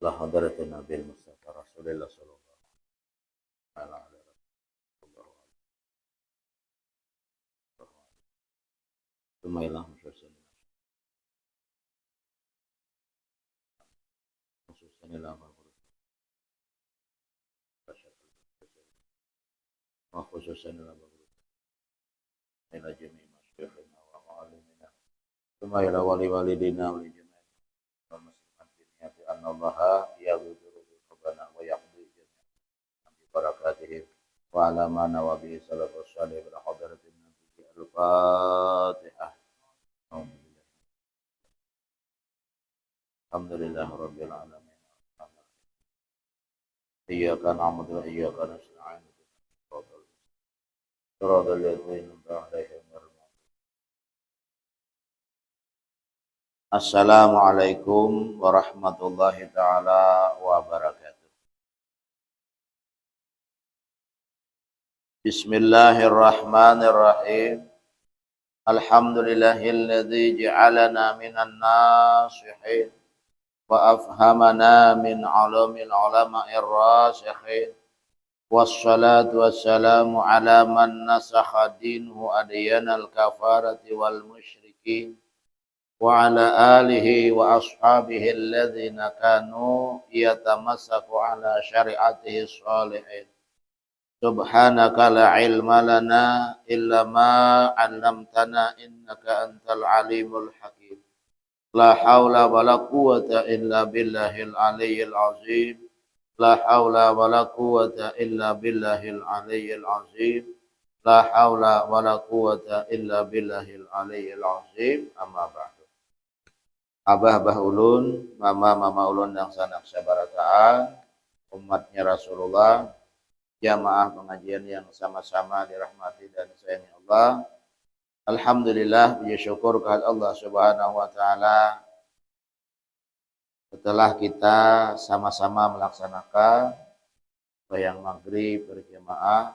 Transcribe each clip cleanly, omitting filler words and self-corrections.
La hadratin Nabil Mustafa Rasulullah sallallahu alaihi wasallam. Sumailah khususanilah wa khususanilah ila jami' masyayikhina wa alimina. Sumailah wali walidina wa jami' muslimin bi anna Allah yaghfiru dzunubana wa yaqdi jami'a bi barakatihi wa ala ma nawabi salafus salih bil hadratin nabi al-fatihah. Alhamdulillah rabbil alamin. Iyyaka na'budu wa iyyaka nasta'in. Shiratal ladzina an'amta 'alaihim ghairil maghdubi. Assalamualaikum warahmatullahi taala wabarakatuh. Bismillahirrahmanirrahim. Alhamdulillahilladzi ja'alana minan nasihin wa afhamana min 'ulumil ulama'ir rasikhin. Wassalatu wassalamu ala man nasakha dinhu adyanal kafarati wal musyrikin wa ala alihi wa ashabihi alladhina kanu yatamassaku ala syari'atihi shalihin. Subhanaka la ilma lana illa ma 'allamtana innaka antal alimul hakim. La haula wala quwwata illa billahil aliyyil azim. La haula wala quwwata illa billahil aliyyil azim. La haula wala quwwata illa billahil aliyyil azim. Amma ba'du. Abah ulun, mama ulun yang sanak sabarataan, umatnya Rasulullah, jamaah pengajian yang sama-sama dirahmati dan disayangi Allah. Alhamdulillah, puji syukur kehadirat Allah Subhanahu wa taala. Setelah kita sama-sama melaksanakan sembahyang maghrib berjamaah,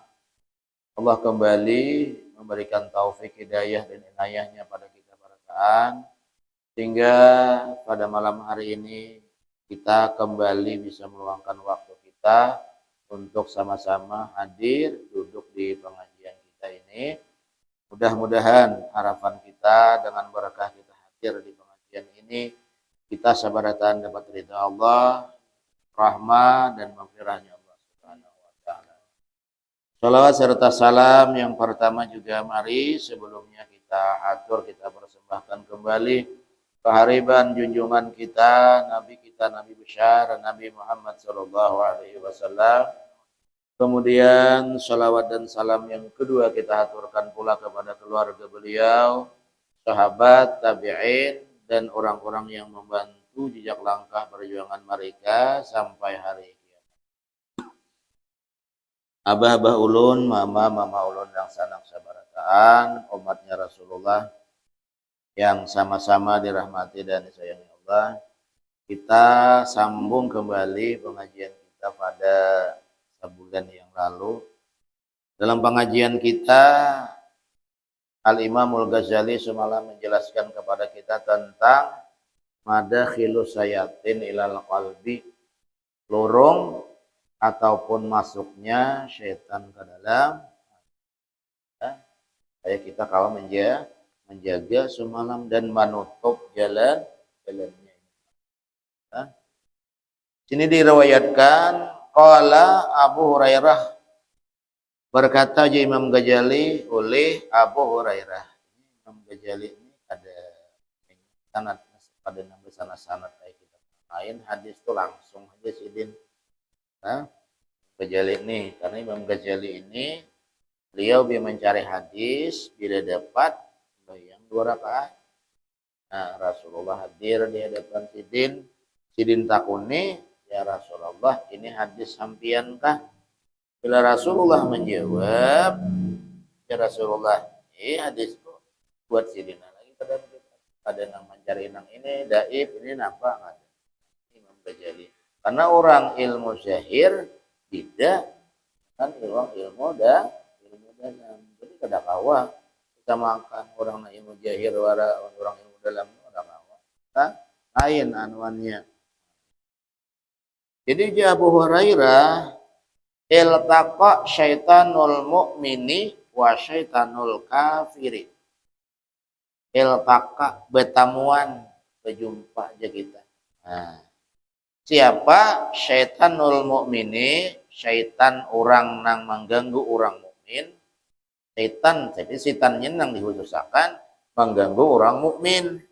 Allah kembali memberikan taufik hidayah dan inayahnya pada kita barakaan, sehingga pada malam hari ini kita kembali bisa meluangkan waktu kita untuk sama-sama hadir duduk di pengajian kita ini. Mudah-mudahan harapan kita dengan berkah kita hadir di pengajian ini, kita sabaratan dapat ridha Allah, rahmah dan maghfirahnya Allah Subhanahu wa taala. Salawat serta salam yang pertama juga mari sebelumnya kita atur, kita persembahkan kembali kehariban junjungan kita, Nabi besar, Nabi Muhammad sallallahu alaihi wasallam. Kemudian salawat dan salam yang kedua kita aturkan pula kepada keluarga beliau, sahabat, tabi'in, dan orang-orang yang membantu jejak langkah perjuangan mereka sampai hari kiamat. Abah ulun, mama ulun yang sanak sabarataan, umatnya Rasulullah yang sama-sama dirahmati dan disayangi Allah. Kita sambung kembali pengajian kita pada sebulan yang lalu. Dalam pengajian kita, Al-Imamul Ghazali semalam menjelaskan kepada kita tentang madakhilus sayatin ilal qalbi, lorong ataupun masuknya syaitan ke dalam. Supaya kita kalau menjaga semalam dan menutup jalannya. Sini diriwayatkan qala Abu Hurairah, berkata Imam Ghazali oleh Abu Hurairah. Imam Ghazali ini ada sanad pada nama sanad kayak kita lain, hadis itu langsung hadis idin. Ghazali ini, karena Imam Ghazali ini beliau mencari hadis bila dapat yang 2 rakaat. Nah, Rasulullah hadir di hadapan Sidin takuni, ya Rasulullah, ini hadis sampiankah? Bila Rasulullah menjawab, ya Rasulullah, hadis itu buat Sidina lagi pada nang mencari nang ini daif, ini napa? Imam Ghazali. Karena orang ilmu zahir tidak kan ilmu dalam. Jadi kada kawa kita makan orang ilmu zahir wara orang ilmu dalam kada kawa. Lain anwannya. Jadi Abu Hurairah, iltaqa syaitanul mu'mini wa syaitanul kafiri. Iltaqa bertamuan, berjumpa aja kita. Nah, siapa syaitanul mu'mini, syaitan orang nang mengganggu orang mukmin. Syaitan, jadi syaitannya nang dihususakan mengganggu orang mukmin.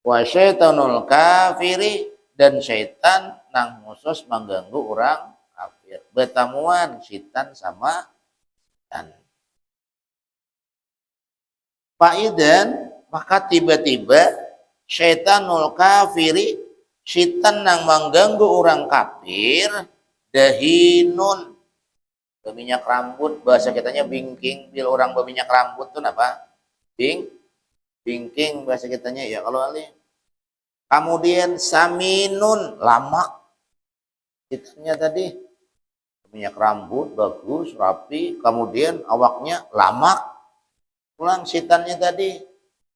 Wa syaitanul kafiri, dan syaitan nang khusus mengganggu orang kafir. Bertamuan syaitan sama syaitan. Faidan, maka tiba-tiba syaitanul kafiri, syaitan nang mengganggu orang kafir, dahinun, berminyak rambut, bahasa kitanya bingking. Bila orang berminyak rambut tuh apa? Bingking bahasa kitanya ya kalau alih. Kemudian saminun, lamak. Syaitannya tadi minyak rambut bagus, rapi, kemudian awaknya lamak. Pulang syaitannya tadi.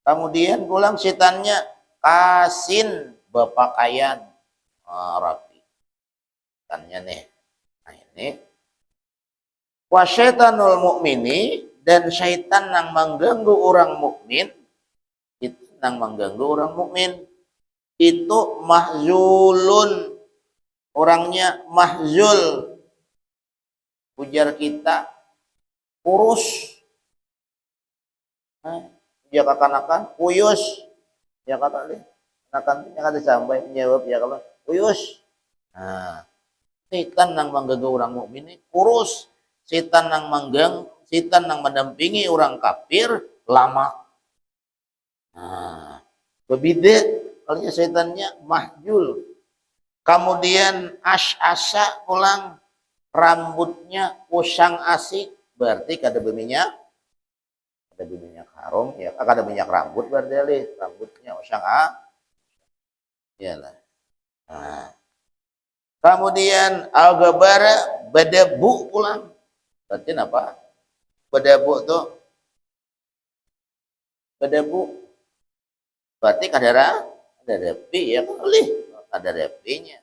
Kemudian pulang syaitannya kasin, berpakaian rapi. Syaitannya nih. Nah ini. Wa syaitanul mu'mini, dan syaitan yang mengganggu orang mukmin, itu yang mengganggu orang mukmin itu mahzulun, orangnya mahzul. Ujar kita kurus. Ya kakanakan kuyus. Ya kata deh. Anak-anaknya kata sampai menjawab ya kalau kuyus. Nah, setan yang mengganggu orang mukmin ini kurus. Setan yang mendampingi orang kafir lama. Nah, berbeda kalau setannya mahjul. Kemudian asa pulang rambutnya usang asik, berarti kada berminyak harum ya, kada minyak rambut berarti rambutnya usang iyalah. Nah, kemudian al-ghabara berdebu pulang. Berarti apa? Berdebu tuh berdebu. Berarti ada repi ya kali, ada repinya.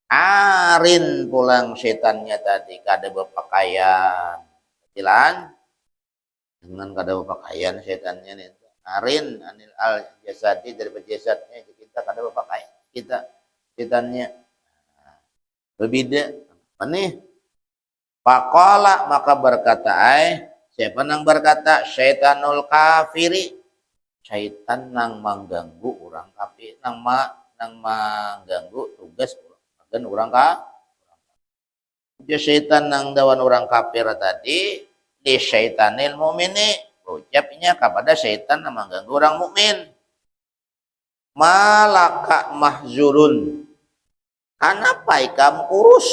Arin pulang setannya tadi kada berpakaian. Jalan dengan kada berpakaian setannya nih. Arin anil al jasadi, dari jasadnya kita kada berpakaian. Kita setannya berbeda. Apa nih? Faqala, maka berkata siapa nang berkata syaitanul kafiri, syaitan nang mengganggu orang kafir, nang mengganggu tugas dan orang kafir. Syaitan nang dawan orang kafir tadi di syaitanil mu'mini, ucapnya kepada syaitan nang mengganggu orang mukmin. Malaka mahzurun, kenapa ikam kurus?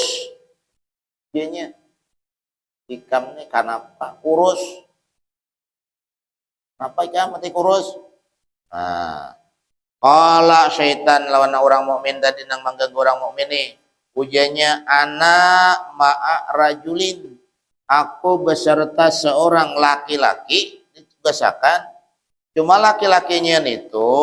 Dianya ikam nih kenapa kurus? Kenapa ikam mati kurus? Nah, kala syaitan lawan orang mukmin tadi nang mengganggu orang mukmin nih, ujarnya anak ma'a rajulin, aku beserta seorang laki-laki, ditugasakan cuma laki-lakinya itu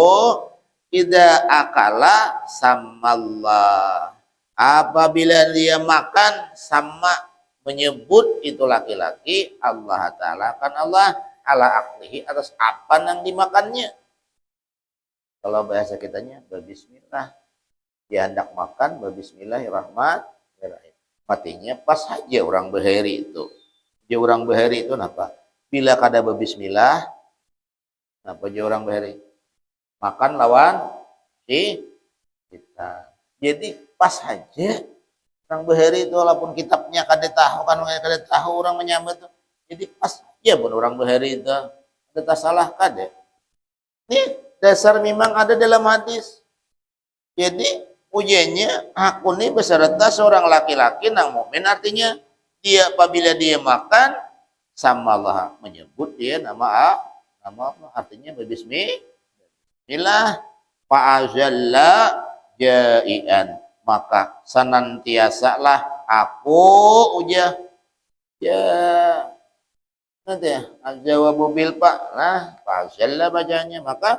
tidak akala samallah, apabila dia makan sama menyebut itu laki-laki Allah Ta'ala, kan Allah ala aklihi, atas apa yang dimakannya. Kalau bahasa kitanya berbismillah, dia hendak makan berbismillahirrahmanirrahim. Matinya pas saja orang beheri itu. Dia orang beheri itu apa? Bila kada berbismillah, apa dia orang beheri? Makan lawan kita. Jadi pas saja orang beheri itu, walaupun kitabnya kada tahu, kan kada tahu orang menyambut itu. Jadi pas aja pun orang beheri itu kada salah kada. Ini dasar memang ada dalam hadis. Jadi ujiannya aku ini beserta seorang laki-laki nang mukmin, artinya dia apabila dia makan sama Allah menyebut dia nama Allah, artinya berbismillah fa'azalla jai'an, maka senantiasalah aku ujah ya nanti ya al-jawabu bil pak lah fa'azalla bacanya, maka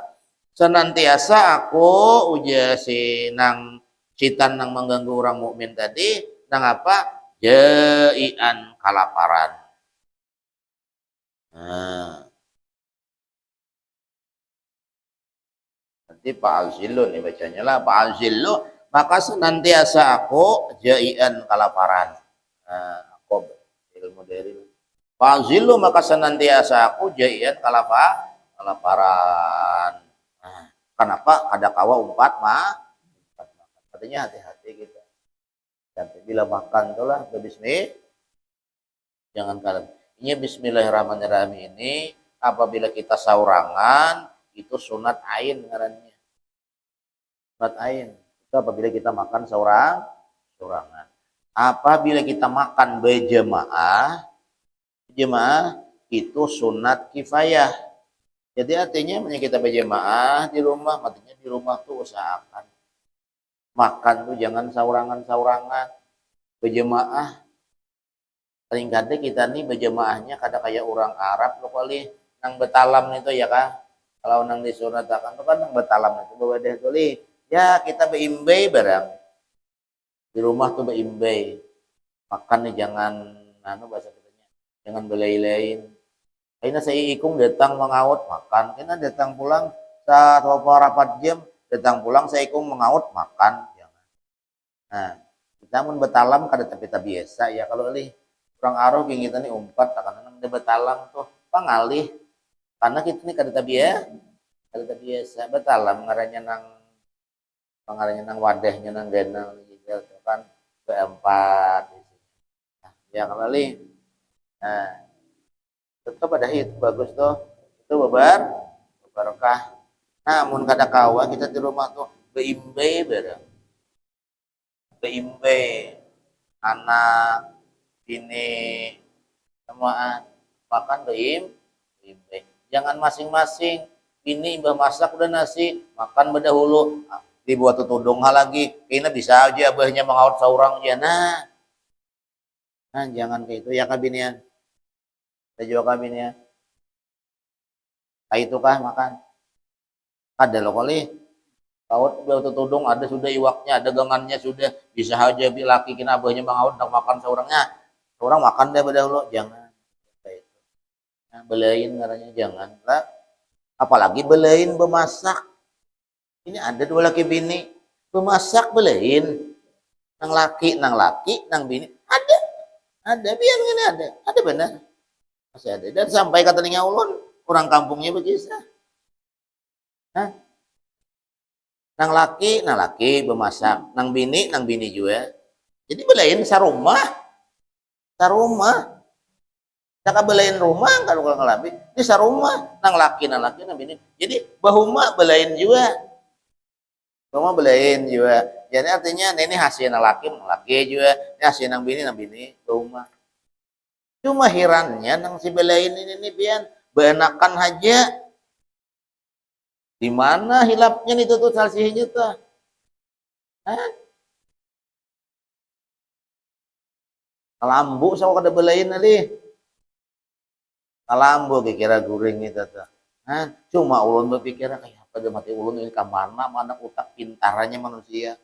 senantiasa aku ujah sinang Sitan nang mengganggu orang mukmin tadi, nang apa? Jai'an kalaparan. Nah, nanti Pak Alzillu nih bacanya lah, Pak Alzillu, maka senantiasa aku jai'an kalaparan. Nah, aku ilmu dari Pak Alzillu, maka senantiasa aku jai'an kalaparan. Nah, kenapa? Ada kawa umpat mah. Artinya hati-hati kita. Dan bila makan itulah berbismillah, jangan kalian. Ini Bismillahirrahmanirrahim ini apabila kita saurangan itu sunat ain ngarannya. Sunat ain. Itu apabila kita makan saurangan. Apabila kita makan berjamaah, jemaah itu sunat kifayah. Jadi artinya kita berjamaah di rumah, artinya di rumah tuh usahakan makan tuh jangan saurangan-saurangan, berjemaah. Paling kadang kita nih berjemaahnya kada kayak orang Arab lo kali nang betalam itu ya kah. Kalau nang disunatakan tuh kan nang betalam itu bawa deh kali. Ya kita beimbai barang. Di rumah tuh beimbai. Makan nih jangan bahasa katanya. Jangan belai-lain. Kayaknya saya ikung datang mengaut makan. Kayaknya datang pulang saat rapat jam datang pulang saya ikung mengaut makan. Nah, kita mun betalam kada tapi biasa ya kalau li orang aroh gini kita nih umpat karena nang de betalam tuh pangalih karena kita nih kada biasa betalam ngarannya nang wadahnya nang danau gitu kan keempat nah, ya kalau li nah tetap ada itu bagus tuh itu barokah namun kada kawa kita di rumah tuh beimbai bareng beimbe anak ini semua makan beimbe jangan masing-masing ini imbah masak udah nasi makan berdahulu dibuat tutudung lagi kayaknya bisa aja abahnya mengaut seorang aja nah jangan kayak itu ya kabinian saya juga kabinian kayak itu kah makan ada loh kali Kaut tutudung ada sudah iwaknya, ada gangannya sudah bisa aja laki kena abahnya bangaut nak makan seorangnya. Orang makan deh dahulu, jangan. Nah, belain katanya jangan lah. Apalagi belain bemasak. Ini ada dua laki bini bemasak belain. Nang laki, nang bini ada biar ini ada benar. Masih ada dan sampai kata telinga ulun orang kampungnya berkisah. Hah? Nang laki bemasak, nang bini juga. Jadi belain sarumah. Caka belain rumah kalau ngalabi. Ini sarumah, nang laki, nang bini. Jadi bahuma belain juga. Bahuma belain juga. Jadi artinya ini hasil nang laki juga. Ini hasil nang bini, bahuma. Cuma herannya nang si belain ini pian benakan aja. Di mana hilapnya nih tuh salsih juta? Kalambu sama kada belain ali. Kalambu kira guring itu tuh. Cuma ulun berpikir kayak pada mati ulun ini mana utak pintarannya manusia.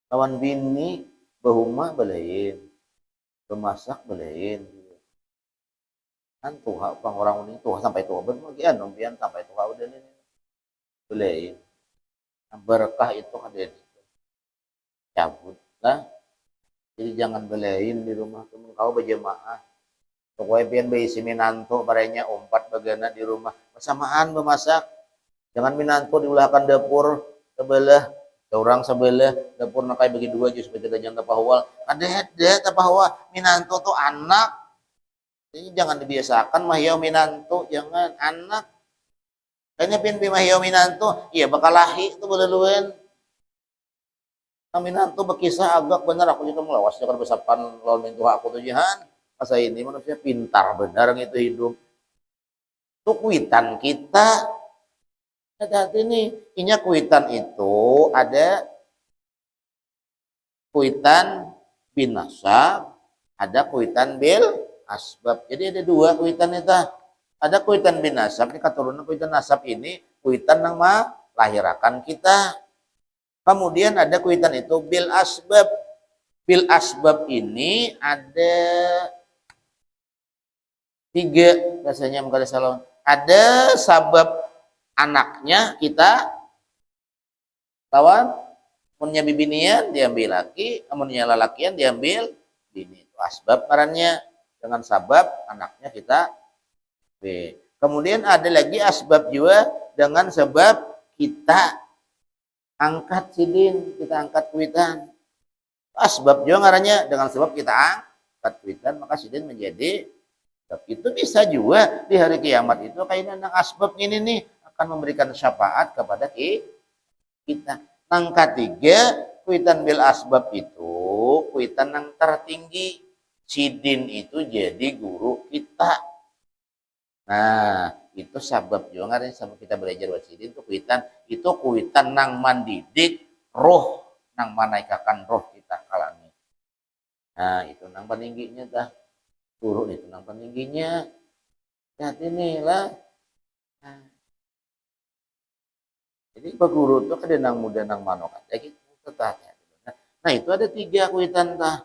Lawan bini bahuma belain. Bemasak belain. Kan tuha pang orang ini tuha sampai tuha berbagian pian sampai tuha udah ini. Belain. Berkah itu ada cabut lah. Jadi jangan belain di rumah temen kau berjemaah. Pokoknya pian beisi minanto barenya umpat bagana di rumah. Bersamaan memasak. Jangan minanto diulahkan dapur sebelah. Orang sebelah dapur nakai bagi dua justru supaya tidak jangan tapahwal. Ada tapahwal minanto tuh anak. Jadi jangan dibiasakan mahiau minanto, jangan anak. Kayaknya pian mahiau minanto, iya bakal lahi itu belaluan. Aminan tuh berkisah agak benar aku juga melawas jangan besapan lawan mintu aku tuh jihan masa ini manusia pintar benar itu hidup tuh kuitan kita hati-hati nih inya kuitan itu ada kuitan bin nasab ada kuitan bil asbab jadi ada dua kuitan itu ada kuitan bin nasab ini keturunan kuitan nasab ini kuitan yang lahirakan kita Kemudian ada kuitan itu bil asbab. Bil asbab ini ada tiga rasanya mengkali salon. Ada sabab anaknya kita lawan, amunnya bibinian diambil laki, amunnya lalakian diambil bini. Itu asbab ngarannya, dengan sabab anaknya kita B. Kemudian ada lagi asbab juga dengan sebab kita angkat sidin, kita angkat kuitan. Asbab juga ngarannya dengan sebab kita angkat kuitan, maka sidin menjadi sebab. Itu bisa juga di hari kiamat itu kaitan dengan asbab ini nih akan memberikan syafaat kepada kita. Yang ketiga, kuitan bil asbab itu kuitan yang tertinggi. Sidin itu jadi guru kita. Nah, itu sabab juga ngarannya sama kita belajar wasidin itu kuitan nang mandidik roh nang manaikakan roh kita kalami. Nah, itu nang peningginya dah. Guru itu nang peningginya. Nah, inilah. Nah, jadi pak guru itu kan nang muda nang manokan. Jadi tetahnya. Nah, itu ada tiga kuitan tah.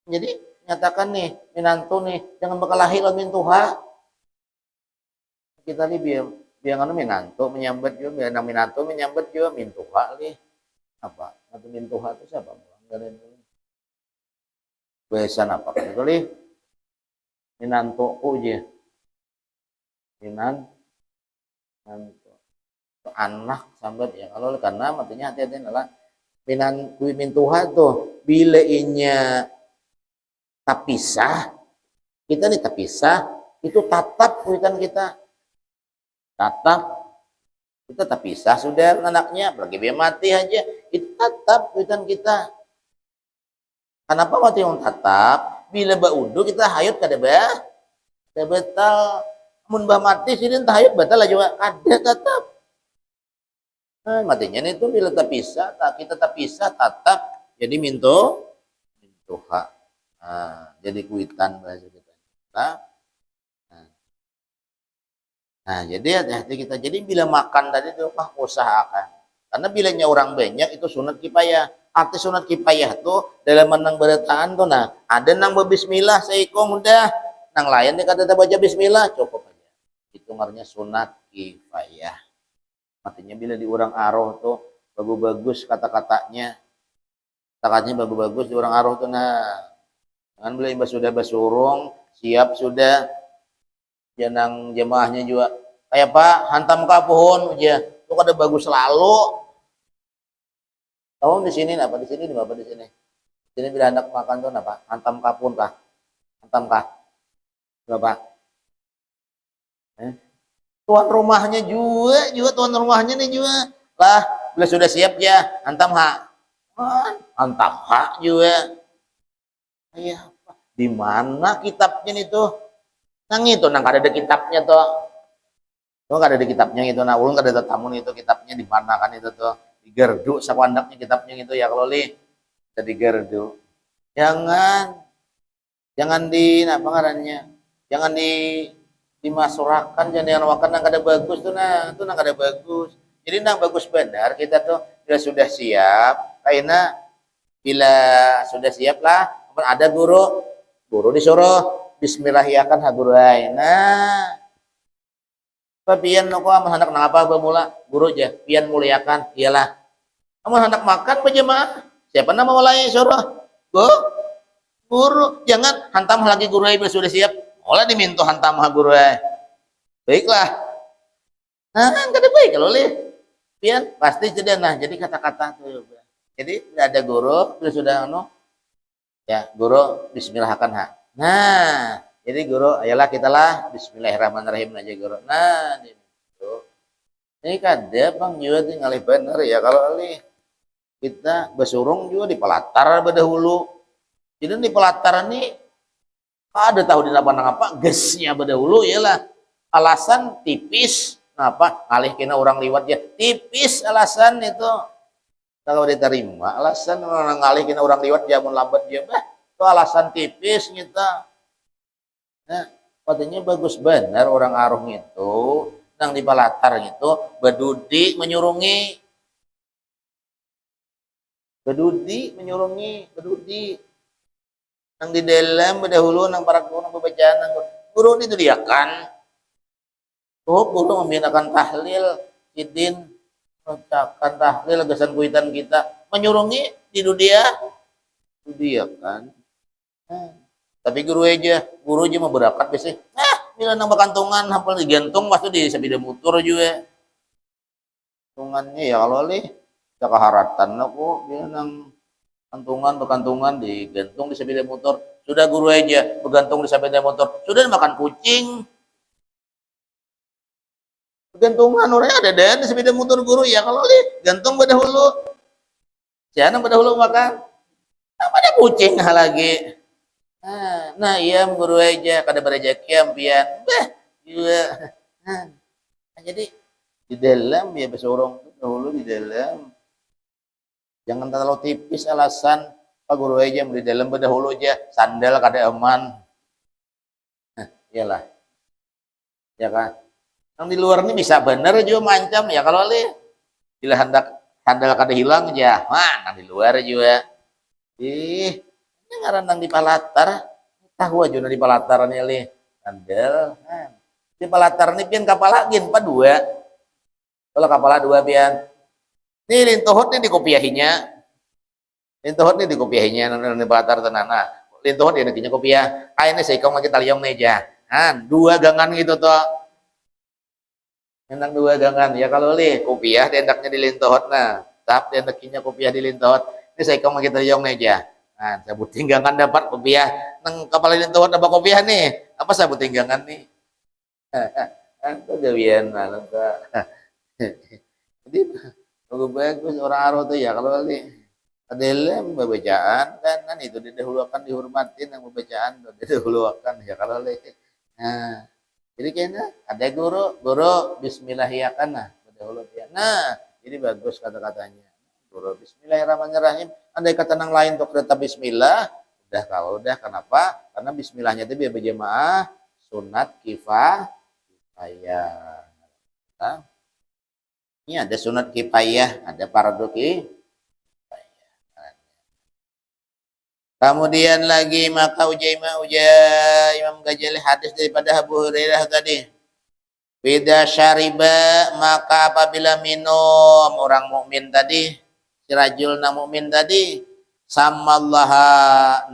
Jadi nyatakan nih, minantu nih, jangan bekalahi lamin tuha. Kita nih biar anu minantu menyambet juga, biar nang minantu menyambet juga mintuha nih. Apa? Atau mintuha itu siapa? Besan apa? Kali minantu aja. Minantu anak sambat ya. Kalau karena matinya hati-hati adalah mintuha tuh bila inya tak pisah, kita nih tak pisah, itu tatap kuitan kita. Tatap, kita tak pisah sudah anaknya, apalagi dia mati aja, itu tatap kuitan kita. Kenapa mati yang tatap? Bila baudu kita hayut kada bah, kada betal. Mun bah mati sini entah hayut betal aja juga ada tatap. Nah, matinya itu bila tak pisah, kita tak pisah tatap, jadi mintuha. Nah, jadi kuitan bahasa kita. Nah, jadi hati-hati kita. Jadi bila makan tadi itu usahakan. Karena bilanya orang banyak itu sunat kipayah. Arti sunat kipayah tuh dalam menang berataan tuh nah, ada nang berbismillah seikong udah, nang lain nih kata baca bismillah cukup aja. Itu namanya sunat kipayah. Artinya bila di orang aroh tuh bagus-bagus kata-katanya. Kata-katanya bagus-bagus di orang aroh tuh nah. Jangan bila imbas sudah basurung, siap sudah janang jemaahnya juga kayak Pak hantam ka pohon aja itu kada bagus selalu tahu di sini apa di sini di apa di sini bila hendak makan tuh apa hantam kapun kah hantam kah berapa tuan rumahnya juga tuan rumahnya nih juga lah bila sudah siap ya hantam hantam juga ayah di mana kitabnya itu nang itu nang kada ada kitabnya tuh kada ada kitabnya itu nah ulun kada ada tamu itu kitabnya di mana kan itu tuh di gerdu sakandaknya kitabnya itu ya kalau li di gerdu jangan di apa ngarannya jangan dimasurakan jangan dianawakan nang kada bagus tuh nah itu nang kada bagus jadi nang bagus benar kita tuh bila sudah siap karena bila sudah siap lah ada guru disuruh bismillahirrahmanirrahim hagurai nah pian no ko aman hendak napa bemula guru aja pian muliakan iyalah aman hendak makan berjemaah siapa nama mulai suruh guru jangan hantam lagi guru bila sudah siap olah diminta hantam guru baiklah nah kada baik kalau li pian pasti jadi nah jadi kata-kata tuh jadi ada guru bila sudah ya guru bismillahkan nah jadi guru ayolah kita lah bismillahirrahmanirrahim aja guru nah ini kada bang juga tinggal bener ya kalau ali kita besurung juga di pelatar berdahulu jadi di pelatar ini ada tahu di apa gesnya berdahulu ialah alasan tipis apa alih kena orang liwat ya tipis alasan itu kalau diterima alasan orang ngalih kena orang liwat jamun lambat dia itu alasan tipis kita nah katanya bagus benar orang arung itu nang di palatar gitu bedudi menyurungi Bedudi menyurungi, bedudi. Nang di dalam berdahulu nang para guru nang bacaan nang guru itu dia kan. Oh, guru membinakan tahlil, idin, mengucapkan tahlil gasan kuitan kita, menyurungi di dunia, dia kan. Tapi guru aja mau berakat biasanya. Bila nang bakantungan hampir digantung pasti di sepeda motor juga. Tungannya ya kalau lih kaharatan aku bila nang bekantungan digantung di sepeda motor. Sudah guru aja bergantung di sepeda motor. Sudah makan kucing. Gantungan orangnya ada dan di sepeda motor guru ya kalau lih gantung pada hulu. Jangan pada hulu makan. Ada kucing lagi. Nah iya guru aja kada berjakiam pian. Juga. Jadi di dalam ya besorong dahulu di dalam. Jangan terlalu tipis alasan Pak guru aja di dalam berdahulu aja sandal kada aman. Iyalah. Ya kan? Yang di luar ini bisa bener juga macam ya kalau bila handal kada hilang aja. Yang di luar juga. Ini ngaran nang di palatar. Tahu aja nang di palatar nih li. Handal. Di palatar ini pian kapal lagi pak dua. Kalau kapal dua pian. Ini lintuhut nih dikopiahinya. Lintuhut nih dikopiahinya nang di palatar tenana. Lintuhut dia nakinya kopiah. Ini seikong lagi taliong nih aja. Dua gangan gitu tuh. Nang dua gangan ya kalau kopiah diendaknya di lintuhut nah. Tap diendakinya kopiah di lintuhut. Ini seikong lagi taliong nih aja. Sabut tinggangan dapat kopiah. Nang kapal lintuhut dapat kopiah nih. Apa sabut tinggangan nih? Itu gawian malam kak. Jadi bagus orang aro tuh ya kalau dalam pembacaan kan itu didahulukan dihormatin yang pembacaan didahulukan ya kalau jadi kayaknya ada guru bismillahirrahmanirrahim nah dahulu ya. Jadi bagus kata-katanya guru bismillahirrahmanirrahim. Andai kata yang lain untuk kata bismillah udah kenapa? Karena bismillahnya itu biar berjamaah sunat kifayah. Ini ada sunat kifayah, ada fardu kifayah. Kemudian lagi maka uja Imam Ghazali hadis daripada Abu Hurairah tadi. Bida syariba maka apabila minum orang mukmin tadi, si rajul na mukmin tadi, samallaha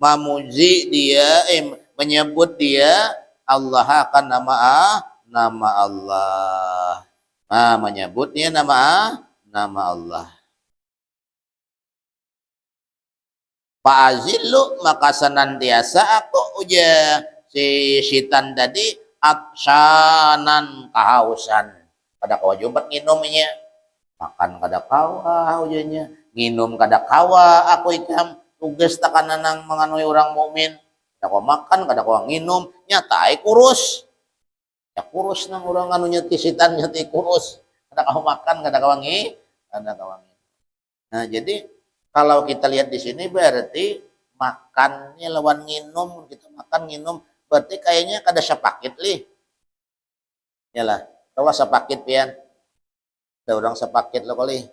mamuji dia menyebut dia Allah akan nama Allah. Menyebutnya nama Allah. Fa'azillu maka senantiasa aku uja si syaitan tadi atsyanan kehausan. Kada kawa jumpat nginumnya. Makan kada kawa ujanya. Nginum kada kawa aku ikam tugas takanan nang menganui orang mukmin. Kada kawa makan, kada kawa nginum, nyata kurus. Ya kurus nang orang anunya ti setan nyati kurus. Kada kawa makan, kada kawa nginum. Nah, jadi kalau kita lihat di sini berarti makannya lawan nginum, kita makan nginum berarti kayaknya kada sepakit lih. Yalah, kalau sepakit pian. Ada orang sepakit lo kali.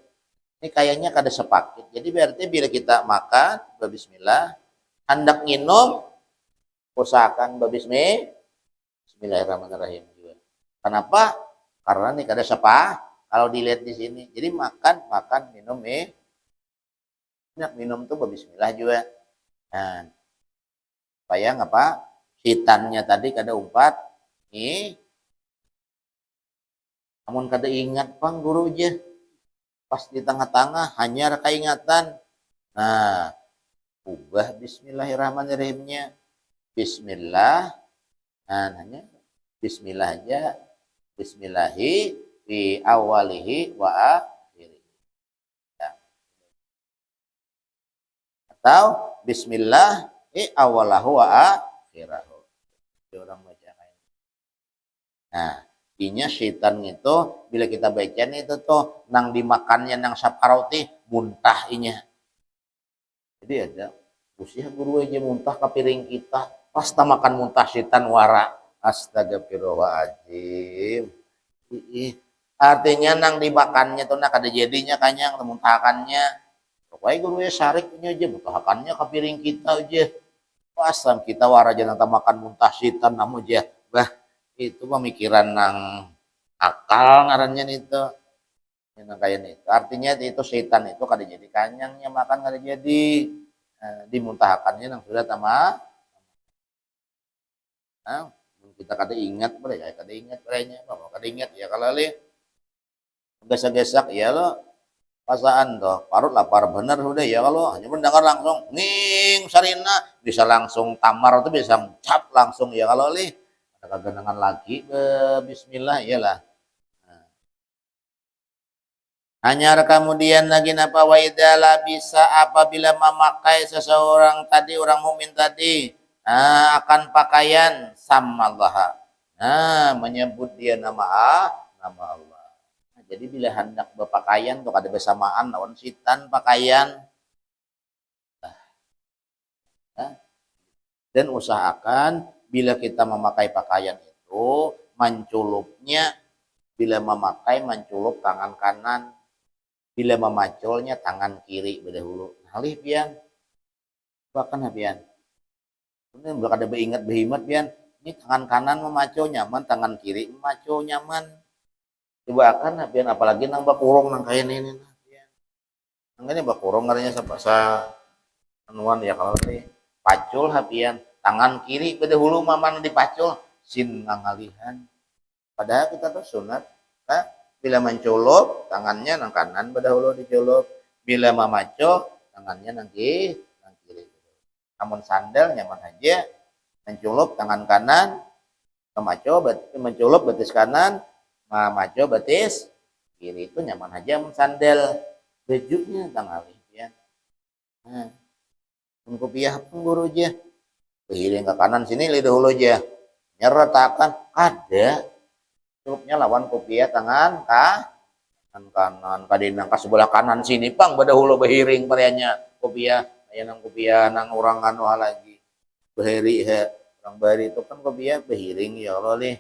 Ini kayaknya kada sepakit. Jadi berarti bila kita makan bismillah, hendak nginum usahakan bismillahirrahmanirrahim. Kenapa? Karena ini kada sepa. Kalau dilihat di sini, jadi makan minum minum tuh bismillah juga. Nah, supaya ngapa? Hitannya tadi kada umpat. Namun kada ingat pang guru aja. Pas di tengah-tengah hanya keingatan. Nah, ubah bismillahirrahmanirrahimnya. Bismillah. Nah, hanya bismillah aja. Bismillahi fi awalihi wa akhirih. Ya. Atau bismillah fi awalahu wa akhirahu. Orang baca kayak. Nah, intinya syaitan itu bila kita baca itu tuh nang dimakannya nang saparoti muntah inya. Jadi ada usia guru aja muntah ke piring kita. Pas makan muntah syaitan wara. Astagfirullahaladzim. Artinya nang dimakannya tuh nak ada jadinya kanyang muntahkannya Pokoknya guru ya syarik punya aja, mutahakannya ke piring kita aja. Pasang kita waraja nang makan muntah sitan namu aja. Bah, itu pemikiran nang akal ngarannya itu. Yang kayak itu. Artinya itu setan itu kada jadi kanyangnya makan kada jadi dimuntahakannya nang sudah tama. Nah, kita kada ingat boleh ya, kada ingat bolehnya apa kada ingat ya kalau li gesak-gesak ya lo pasaan toh parut lapar bener udah ya kalau hanya mendengar langsung ning sarina bisa langsung tamar tuh bisa cap langsung ya kalau li ada kegenangan lagi bismillah iyalah. Nah, hanya kemudian lagi napa waidala bisa apabila memakai seseorang tadi orang mukmin tadi akan pakaian sama Allah. Nah, menyebut dia nama Allah. Jadi bila hendak berpakaian tuh ada bersamaan lawan sitan pakaian dan usahakan bila kita memakai pakaian itu menculupnya bila memakai menculup tangan kanan bila memaculnya tangan kiri berdahulu halih pian bahkan pian ini belum ada beringat behimat pian ini tangan kanan memacu nyaman tangan kiri memacu nyaman coba akan pian apalagi nang bakurung nang kayak ini makanya bakurung katanya sa anuan ya kalau ini pacul hapian tangan kiri pada hulu mamana dipacul sin ngalihan padahal kita tuh sunat nah, bila menculup tangannya nang kanan pada hulu diculup bila memaco tangannya nang kiri namun sandal nyaman aja menculup tangan kanan menculup betis kanan memaco betis kiri itu nyaman aja sandal bajunya tangali ya nah kopiah pun guru aja kehiring ke kanan sini lidah dahulu aja nyeretakan ada celupnya lawan kopiah tangan kanan kadinang ke sebelah kanan sini pang pada hulu behiring perianya kopiah aya nang kopiah nang orang anu lagi behiri he orang behiri itu kan kopiah behiring ya Allah nih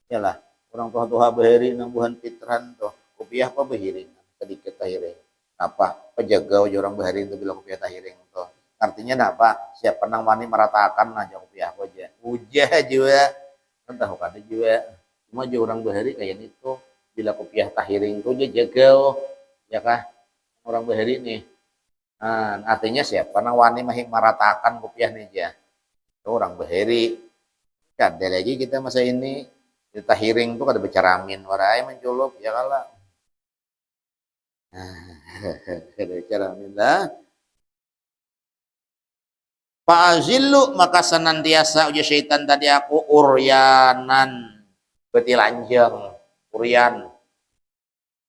yalah orang tua behiri nang buhan pitran tuh kopiah apa behiring sedikit tahiring apa penjaga orang behiri itu bila kopiah tahiring tuh artinya apa siapa nang wani meratakan aja kopiah aja ujah juga kan tahu kan juga cuma juga orang behari kayak itu bila kopiah tahiring itu dia jaga ya kah orang behari nih nah, artinya siapa nang wani mahing meratakan kopiah nih aja itu orang behari kan lagi kita masa ini di tahiring itu ada becaramin warai menculup ya kalah ada becaramin lah Fa'azillu maka senantiasa uja syaitan tadi aku uryanan betilanjang uryan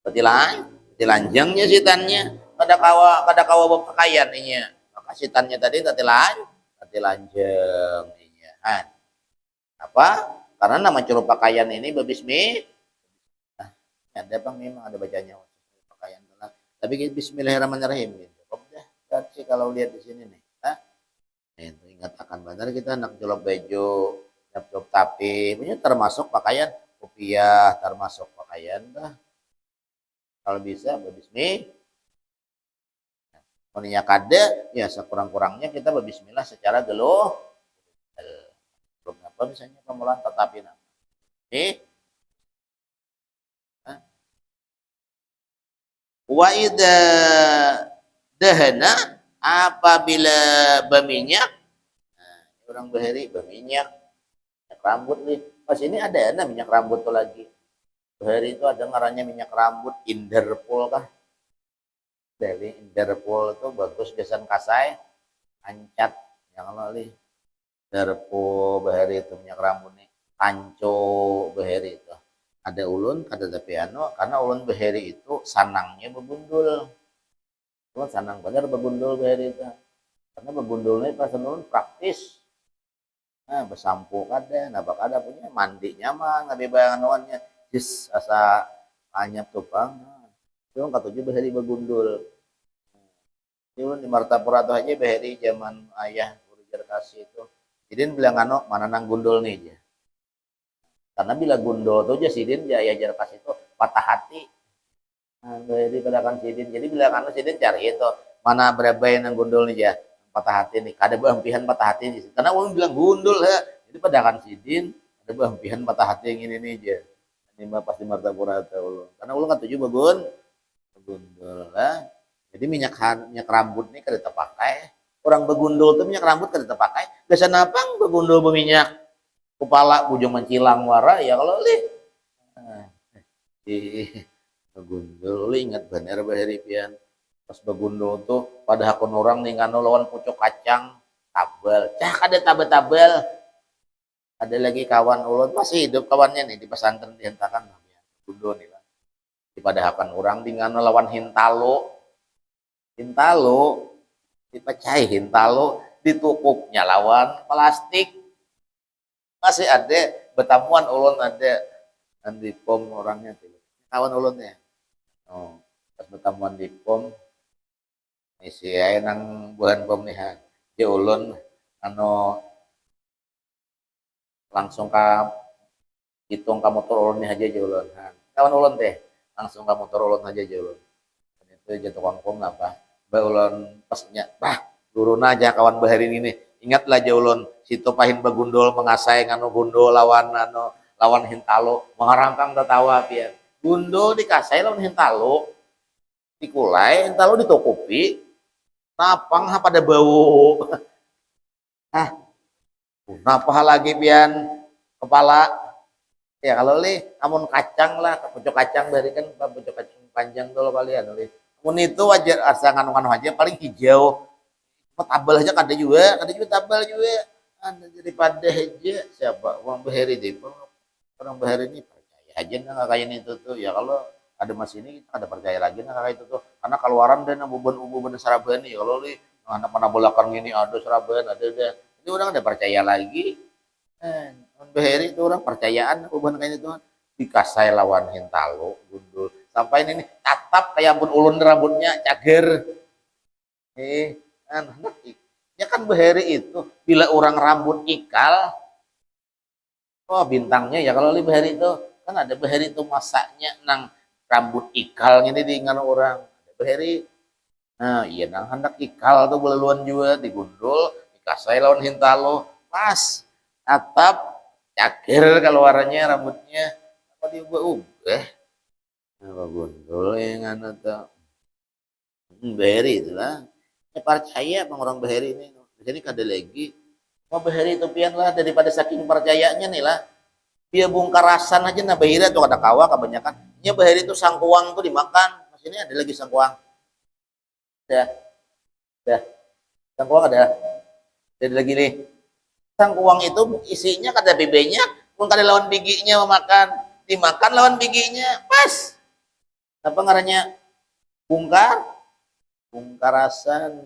betilanjangnya syaitannya kada kawa berpakaian inya maka syaitannya tadi betilanjang inya apa karena nama curug pakaian ini berbismi nah, ada bang memang ada bacanya pakaian tapi bismillahirrahmanirrahim gitu. Berarti kalau lihat di sini nih itu ingat akan benar kita nak jolok baju jolok tapi punya termasuk pakaian kopiah termasuk pakaian dah kalau bisa berbismi kalau kada ya sekurang-kurangnya kita berbismillah secara geluh belum apa misalnya pemulaan tetapi wa idza dahana apabila berminyak orang beheri berminyak rambut nih pas ini ada minyak rambut tuh lagi beheri itu ada ngarannya minyak rambut Interpol kah dari Interpol itu bagus gesan kasai ancat yang lalu Interpol beheri itu minyak rambut nih panco beheri itu ada ulun ada tapi karena ulun beheri itu sanangnya berbundul sanang bener berbundul beheri itu karena berbundulnya pas ulun praktis nah bersampo kada nah bak ada punya mandi nyaman ngabe bayangan lawannya jis asa anyap tupang itu katujuh beheri berbundul itu di Martapura tuh aja beheri zaman ayah ujar kasih itu jadi bilang mana nang gundul nih aja karena bila gundul tuh aja sidin ya ayah jar kasih itu patah hati nah beheri padakan sidin jadi bila sidin cari itu mana berapa yang gundul nih ya patah hati nih kada beampihan patah hati nih karena ulun bilang gundul ya jadi pada kan sidin ada beampihan patah hati yang ini nih aja ini mah pasti martapura ulun karena ulun kan tujuh bagun begundul lah jadi minyak rambut nih kada terpakai orang begundul tuh minyak rambut kada terpakai biasa napang begundul berminyak kepala ujung mencilang wara ya kalau lih di begundul ingat bener bahari pian pas begundul tuh pada hakun orang nih ngano lawan pucuk kacang tabel cah ada tabel-tabel ada lagi kawan ulun masih hidup kawannya nih di pesantren dihentakan begundul nih lah di pada hakun orang di ngano lawan hintalo dipecah hintalo ditukupnya lawan plastik masih ada betamuan ulun ada di pom orangnya tuh kawan ulun ya oh pas betamuan di pom isi aja nang bulan pom nih ha di ulun anu langsung ka hitung ka motor ulun nih aja ulun kawan ulun teh langsung ka motor ulun aja ulun itu jatuh kangkung apa ba ulun pasnya bah turun aja kawan bahari ini ingatlah jaulun situ pahin bagundul mengasai nganu gundul lawan hintalo mengarangkang tertawa pian gundul dikasai lawan hintalo dikulai hintalo ditukupi napang pada bau ah napa lagi pian kepala ya kalau li amun kacang lah pucuk kacang dari kan pucuk kacang panjang dulu kalian li amun itu wajar asa nganu aja paling hijau tabel aja kada juga tabel juga daripada aja siapa orang Bahari deh orang Bahari ini percaya aja nggak kayak itu tuh ya kalau ada mas ini kita ada percaya lagi nggak kayak itu tuh karena keluaran dan ubu-ubu Saraban nih kalau li anak mana belakang ini ada Saraban ada ini orang ada percaya lagi orang Bahari itu orang percayaan ubuan kayak itu dikasai lawan hintalo gundul sampai ini tatap kayak pun ulun rambutnya cager ya kan Bahari itu bila orang rambut ikal oh bintangnya ya kalau li Bahari itu kan ada Bahari itu masaknya nang rambut ikal ini dengan orang ada Bahari nah iya nang hendak ikal tuh belaluan juga digundul dikasai lawan hintalo pas atap cager keluarannya rambutnya apa diubah apa gundul yang anu tuh Bahari itulah ya percaya bang orang Bahari ini jadi kada lagi mau Bahari itu pian lah daripada saking percayanya nih lah dia bungkarasan aja nah Bahari tuh ada kawa kebanyakan nya Bahari itu sangkuang tuh dimakan mas ini ada lagi sangkuang ada sangkuang ada lagi nih sangkuang itu isinya kada bebeknya pun kada lawan biginya makan dimakan lawan biginya pas apa ngarannya bungkarasan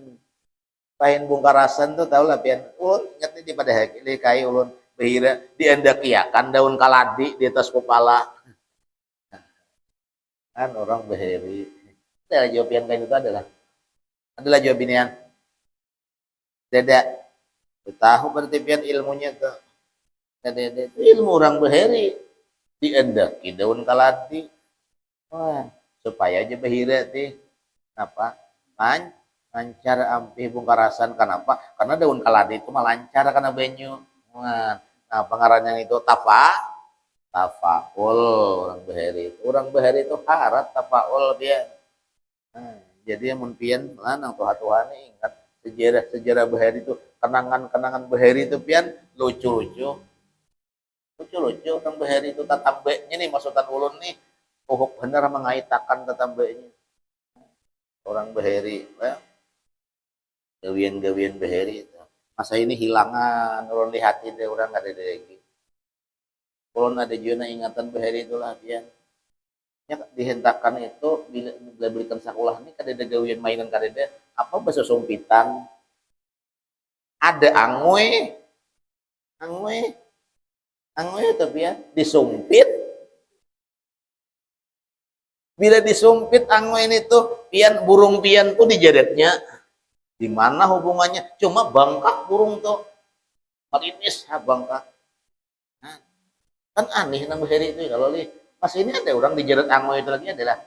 pahin bungkarasan tuh tahu lah pian ulun ingat nih di pada kai ulun bahira diendakiakan daun kaladi di atas kepala kan orang bahiri adalah jawaban kain itu adalah jawabannya tidak tahu berarti pian ilmunya tuh itu ilmu orang bahiri diendaki daun kaladi wah supaya aja bahira teh apa lancar ampih bungkarasan kenapa karena daun kaladi itu mah lancar karena banyu nah pengarannya itu tafaul orang Bahari itu harat tafaul dia nah, jadi mun pian lanang tuhan ingat sejarah Bahari itu kenangan Bahari itu pian lucu orang Bahari itu tatambeknya nih maksudkan ulun nih uhuk bener mengaitakan tatambeknya orang Bahari ya. Gawian Bahari itu masa ini hilangan ulun lihat deh orang nggak ada lagi ulun ada juga ingatan Bahari itulah pian nya dihentakkan itu bila belikan sekolah ini kada ada gawian mainan kada ada apa bahasa sumpitan ada angwe tapi ya disumpit bila disumpit angwe ini tuh pian burung pian tuh dijaretnya di mana hubungannya cuma bangkak burung tuh marinis bangkak nah, kan aneh nang Bahari itu kalau li pas ini ada orang dijaret angwe itu lagi adalah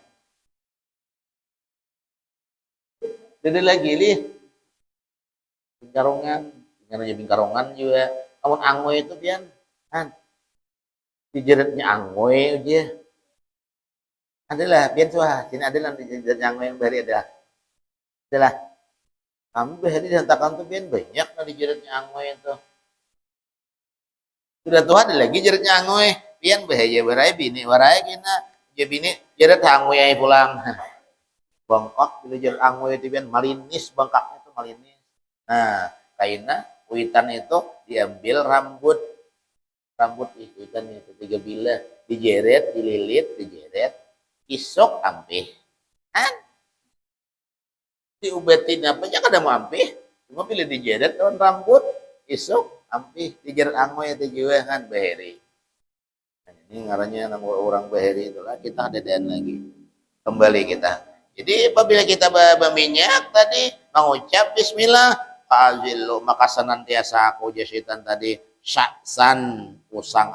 Jadi lagi lih bingkarongan, dengan bingkarongan juga. Amun angoy itu pian kan dijeretnya angoy aja. Adalah pian suah, sini adalah dijeretnya angoy yang bari adalah kami bahari dihantakan tuh pian banyak nah dijeretnya angoy itu. Sudah tuh ada lagi jeretnya angoy, pian bahaya barai bini warai kena ya bini jeret angoy ay pulang. Bangkok bila jeret angoy itu pian malinis bangkaknya itu malinis. Nah, kaina witan itu diambil rambut rambut ikan itu 3 bilah dijeret dililit dijeret isok ampih kan diobatin apa aja kada mau ampih cuma pilih dijeret daun rambut isok ampih dijeret angoy itu juga kan baheri. Nah, ini ngarannya nama orang baheri itulah kita ada dan lagi kembali kita. Jadi apabila kita berminyak tadi mengucap bismillah fa'azilu maka senantiasa aku jasitan tadi syaksan usang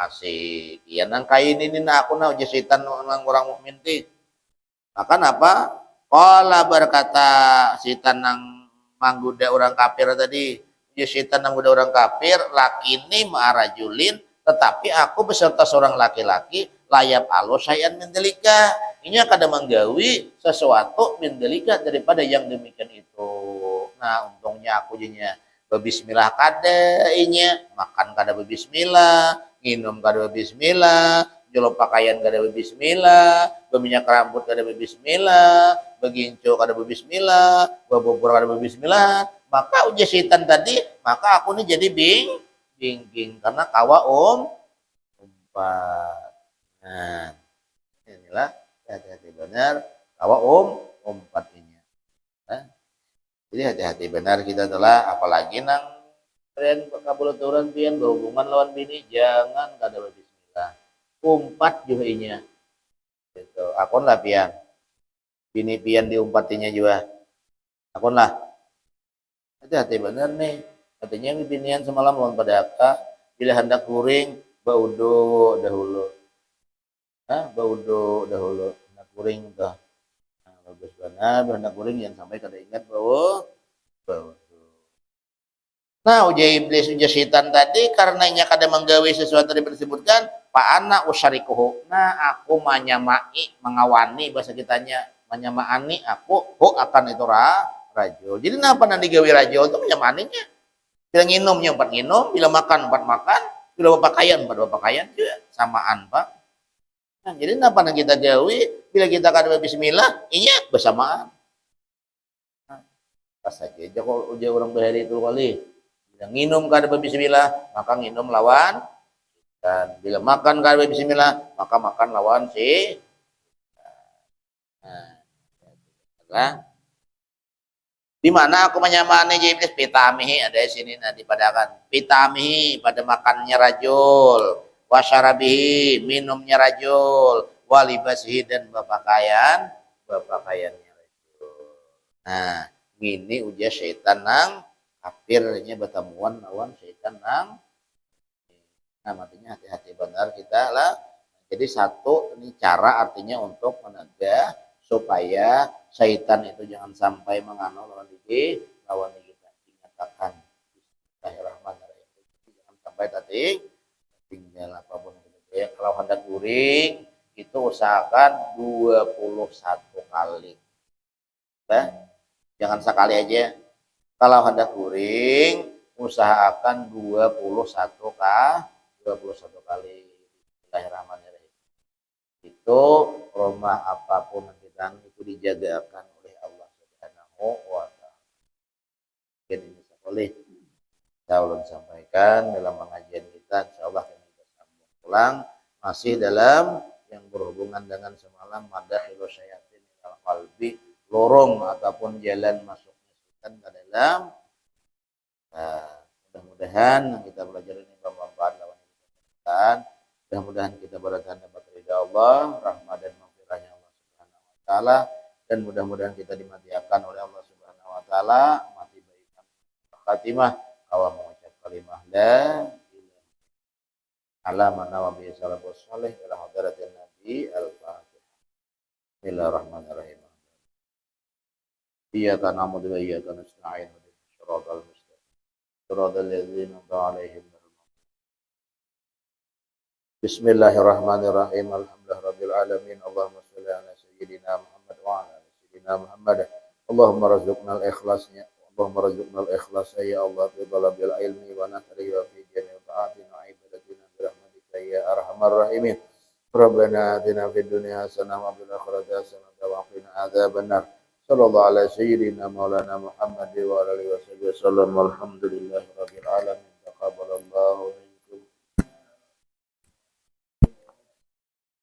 asik. Iya nang kain ini na aku na jasitan nang orang mukmin ti. Maka apa? Qala berkata sitan nang mangguda orang kafir tadi. Jasitan nang mangguda orang kafir lakini ma'arajulin tetapi aku beserta seorang laki-laki layap alo sayan mendelika ini kada menggawi sesuatu mendelika daripada yang demikian itu. Nah untungnya aku jadinya berbismillah kada inya makan kada berbismillah minum kada berbismillah jolok pakaian kada berbismillah berminyak rambut kada berbismillah beginco kada berbismillah berbobor kada berbismillah maka uji setan tadi maka aku ini jadi bingking karena kawa umpat. Nah, inilah hati-hati benar kawa umpat ini. Nah, jadi hati-hati benar kita telah apalagi nang kalian kabulaturan pian berhubungan lawan bini jangan kada berbismillah. Umpat juga inya. Gitu. Akon lah pian. Bini pian diumpatinya juga. Akon lah. Hati-hati benar nih. Katanya binian semalam lawan pada akak bila hendak kuring baudo dahulu. Baudo dahulu. Hendak kuring tuh. Nah, bagus benar, hendak kuring jangan sampai kada ingat baudo. Nah, uji iblis, uji setan tadi karena inya kada menggawe sesuatu yang disebutkan, pak anak usarikuhu. Nah, aku menyamai, mengawani bahasa kitanya, menyamani aku, akan itu rajul. Jadi kenapa nanti gawe rajul itu menyamaninya? Bila nginumnya empat nginum, bila makan empat makan, bila berpakaian empat berpakaian, juga samaan pak. Nah, jadi kenapa nanti kita gawe? Bila kita kada bismillah, inya bersamaan. Nah, pas saja, kalau uji orang bahari itu kali. Bila nginum kada bismillah, maka nginum lawan dan bila makan kada bismillah, maka makan lawan si. Nah, di mana aku menyamani iblis pitamihi ada di sini nanti padakan pitamihi pada makannya rajul wasyarabihi minumnya rajul walibasihi dan berpakaiannya rajul. Nah, ini ujian syaitan nang kafirnya bertemuan lawan syaitan nang. Nah, artinya hati-hati benar kita lah. Jadi satu ini cara artinya untuk menegah supaya syaitan itu jangan sampai menganu lawan kita dinyatakan Bismillahirrahmanirrahim. Jangan sampai tadi tinggal apapun ya kalau hendak guring itu usahakan 21 kali. Nah, jangan sekali aja. Kalau hendak guring usahakan 21 kali. Bismillahirrahmanirrahim. Itu rumah apapun yang kita itu dijagakan oleh Allah Subhanahu wa taala. Mungkin ini boleh saya ulun sampaikan dalam pengajian kita, insyaallah kita sambung ulang masih dalam yang berhubungan dengan semalam madahilus syayatin al qalbi, lorong ataupun jalan masuknya setan ke dalam. Mudah-mudahan kita belajar ini bermanfaat lawan kita. Mudah-mudahan kita berada dapat ridha Allah, rahmat dan maghfirahnya Allah Subhanahu wa taala dan mudah-mudahan kita dimatiakan oleh Allah Subhanahu wa taala mati baik khatimah awal mengucap kalimah la ilaha ala mana wa bi sallallahu alaihi ila hadratin nabi al-fatihah. Bismillahirrahmanirrahim. إياك نعبد وإياك نستعين اهدنا الصراط المستقيم صراط الذين أنعمت عليهم غير المغضوب. بسم الله الرحمن الرحيم الحمد لله رب العالمين اللهم صل على سيدنا محمد وعلى آل سيدنا محمد اللهم رزقنا الإخلاص اللهم رزقنا الإخلاص يا الله في طلب العلم ونثره وفي جميع طاعتنا وعبادتنا برحمتك يا أرحم الراحمين. ربنا آتنا في الدنيا حسنة وفي الآخرة حسنة وقنا عذاب النار. صلى الله على سيدنا مولانا محمد وعلى آله وصحبه وسلم والحمد لله رب العالمين. تقبل الله